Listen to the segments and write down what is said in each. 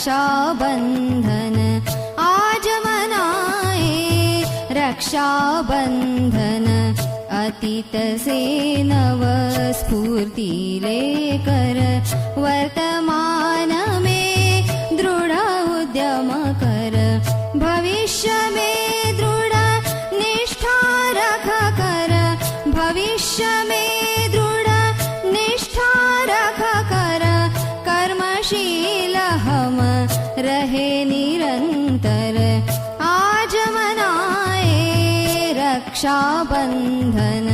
रक्षाबंधन आज मनाए रक्षाबंधन अतीत से नव स्फूर्ति लेकर वर्तमान में दृढ़ उद्यम कर भविष्य में दृढ़ निष्ठा रख कर भविष्य में दृढ़ निष्ठा रख कर कर्मशील हम रहे निरंतर आज मनाए रक्षाबंधन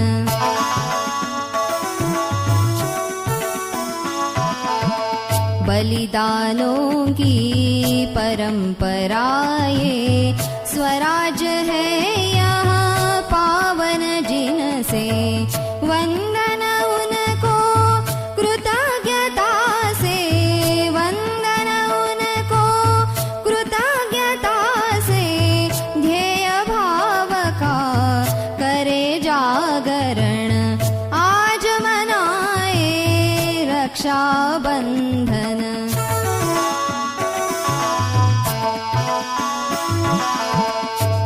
बलिदानों की परंपरा ये स्वराज है यहाँ पावन जिनसे वंदन उनको कृतज्ञता से वंदन उनको कृतज्ञता से ध्येय भाव का करे जागरण आज मनाए रक्षाबंधन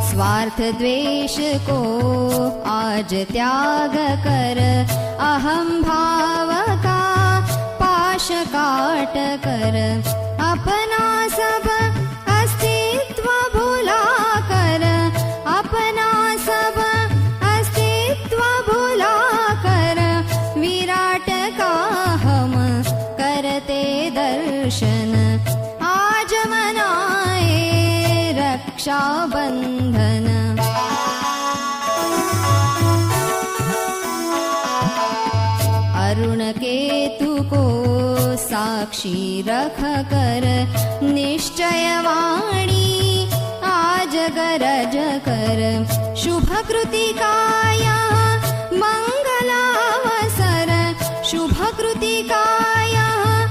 स्वार्थ द्वेष को आज त्याग कर अहम भाव का पाश काट कर अपना सब अस्तित्व भुला कर अपना सब अस्तित्व भुला कर विराट का हम करते दर्शन आज मनाए रक्षाबंधन अरुण केतु को साक्षी रख कर निश्चय वाणी आज गरज कर शुभ कृति का यहाँ मंगलावसर शुभ कृति का यहाँ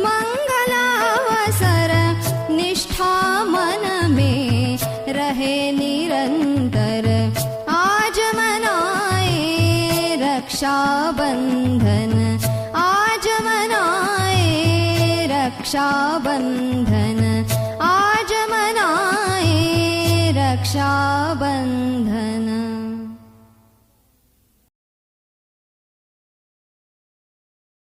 मंगलावसर निष्ठा मन में रहे निरंतर आज मनाए रक्षाबंधन आज मनाए रक्षाबंधन आज मनाए रक्षाबंधन